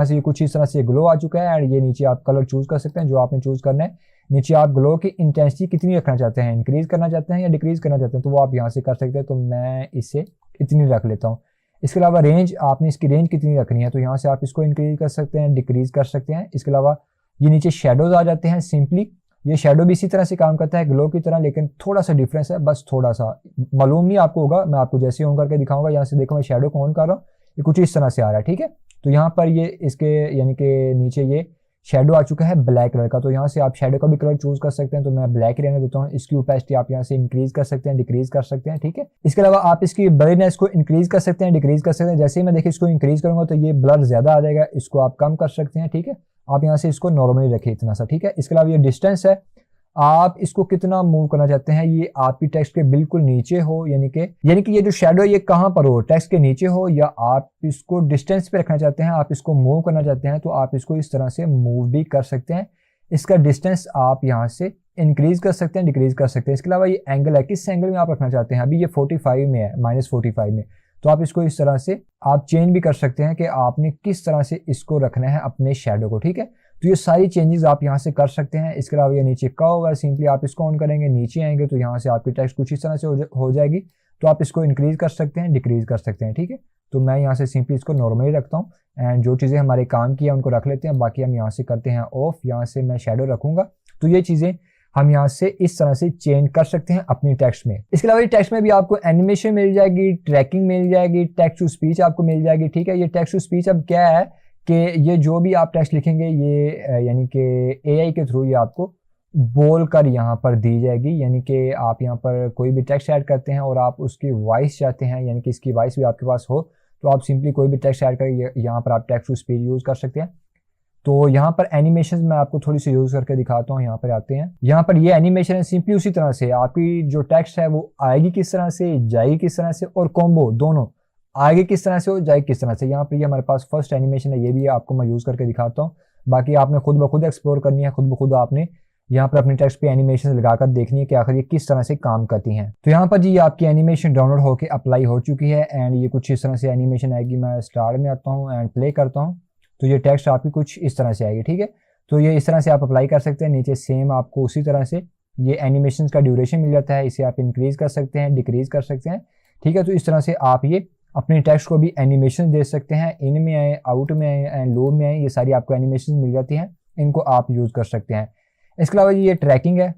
यहाँ से ये कुछ इस तरह से ग्लो आ चुका है एंड ये नीचे आप कलर चूज कर सकते हैं जो आपने चूज करना है। नीचे आप ग्लो की इंटेंसिटी कितनी रखना चाहते हैं, इंक्रीज करना चाहते हैं या डिक्रीज करना चाहते हैं, तो वो आप यहाँ से कर सकते हैं। तो मैं इसे इतनी रख लेता हूँ। इसके अलावा रेंज, आपने इसकी रेंज कितनी रखनी है, तो यहाँ से आप इसको इंक्रीज कर सकते हैं, डिक्रीज कर सकते हैं। इसके अलावा ये नीचे शेडोज आ जाते हैं। सिंपली ये शेडो भी इसी तरह से काम करता है ग्लो की तरह, लेकिन थोड़ा सा डिफरेंस है, बस थोड़ा सा, मालूम नहीं आपको होगा, मैं आपको जैसे ऑन करके दिखाऊंगा। यहाँ से देखो मैं शेडो को ऑन कर रहा हूँ, ये कुछ इस तरह से आ रहा है, ठीक है। तो यहाँ पर ये इसके यानी कि नीचे ये शेडो आ चुका है ब्लैक कलर का। तो यहाँ से आप शेडो का भी कलर चूज कर सकते हैं, तो मैं ब्लैक ही रहने देता हूँ। इसकी ओपेसिटी आप यहाँ से इंक्रीज कर सकते हैं, डिक्रीज कर सकते हैं, ठीक है। इसके अलावा आप इसकी ब्लरीनेस को इंक्रीज कर सकते हैं, डिक्रीज कर सकते हैं। जैसे ही मैं देखिए इसको इंक्रीज करूंगा तो ये ब्लर ज्यादा आ जाएगा, इसको आप कम कर सकते हैं, ठीक है। आप यहाँ से इसको नॉर्मली रखिए इतना सा, ठीक है। इसके अलावा ये डिस्टेंस है, आप इसको कितना मूव करना चाहते हैं, ये आपकी टेक्स्ट के बिल्कुल नीचे हो, यानी कि ये जो शेडो है ये कहां पर हो, टेक्स्ट के नीचे हो, या आप इसको डिस्टेंस पे रखना चाहते हैं, आप इसको मूव करना चाहते हैं, तो आप इसको इस तरह से मूव भी कर सकते हैं। इसका डिस्टेंस आप यहाँ से इंक्रीज कर सकते हैं, डिक्रीज कर सकते हैं। इसके अलावा ये एंगल है, किस एंगल में आप रखना चाहते हैं, अभी ये 45 में है, -45 में, तो आप इसको इस तरह से आप चेंज भी कर सकते हैं कि आपने किस तरह से इसको रखना है अपने शेडो को, ठीक है। तो ये सारी चेंजेस आप यहाँ से कर सकते हैं। इसके अलावा ये नीचे का हुआ है, सिंपली आप इसको ऑन करेंगे, नीचे आएंगे तो यहाँ से आपकी टेक्स्ट कुछ इस तरह से हो जाएगी। तो आप इसको इंक्रीज कर सकते हैं, डिक्रीज कर सकते हैं, ठीक है। तो मैं यहाँ से सिंपली इसको नॉर्मली रखता हूँ एंड जो चीज़ें हमारे काम की है उनको रख लेते हैं, बाकी हम यहाँ से करते हैं ऑफ। यहाँ से मैं शेडो रखूंगा, तो ये चीज़ें हम यहाँ से इस तरह से चेंज कर सकते हैं अपनी टेक्स्ट में। इसके अलावा ये टेक्स्ट में भी आपको एनिमेशन मिल जाएगी, ट्रैकिंग मिल जाएगी, टेक्स्ट टू स्पीच आपको मिल जाएगी, ठीक है। ये टेक्स्ट टू स्पीच अब क्या है कि ये जो भी आप टेक्स्ट लिखेंगे ये यानी कि एआई के थ्रू ये आपको बोल कर यहाँ पर दी जाएगी। यानी कि आप यहाँ पर कोई भी टेक्स्ट ऐड करते हैं और आप उसकी वॉइस चाहते हैं, यानी कि इसकी वॉइस भी आपके पास हो, तो आप सिंपली कोई भी टेक्स्ट ऐड कर यहाँ पर आप टेक्स्ट टू स्पीच यूज कर सकते हैं। तो यहाँ पर एनिमेशन मैं आपको थोड़ी सी यूज करके दिखाता हूँ। यहाँ पर आते हैं, यहाँ पर ये एनिमेशन है, सिंपली उसी तरह से आपकी जो टेक्स्ट है वो आएगी किस तरह से, जाएगी किस तरह से, और कॉम्बो दोनों आगे किस तरह से हो, जाए किस तरह से। यहाँ पर ये हमारे पास फर्स्ट एनिमेशन है, ये भी आपको मैं यूज करके दिखाता हूँ। बाकी आपने खुद ब खुद एक्सप्लोर करनी है, खुद ब खुद आपने यहाँ पर अपने टेक्स्ट पे एनिमेशन लगाकर देखनी है कि आखिर ये किस तरह से काम करती हैं। तो यहाँ पर जी आपकी एनिमेशन डाउनलोड होकर अप्लाई हो चुकी है एंड ये कुछ इस तरह से एनिमेशन आएगी। मैं स्टार्ट में आता हूँ एंड प्ले करता हूँ, तो ये टेक्स्ट आपकी कुछ इस तरह से आएगी, ठीक है। तो ये इस तरह से आप अप्लाई कर सकते हैं। नीचे सेम आपको उसी तरह से ये एनिमेशन का ड्यूरेशन मिल जाता है, इसे आप इंक्रीज कर सकते हैं, डिक्रीज कर सकते हैं, ठीक है। तो इस तरह से आप ये अपने टेक्स्ट को भी एनिमेशन दे सकते हैं, इन में आए, आउट में आए एंड लो में आए, ये सारी आपको एनिमेशन मिल जाती हैं, इनको आप यूज कर सकते हैं। इसके अलावा ये ट्रैकिंग है।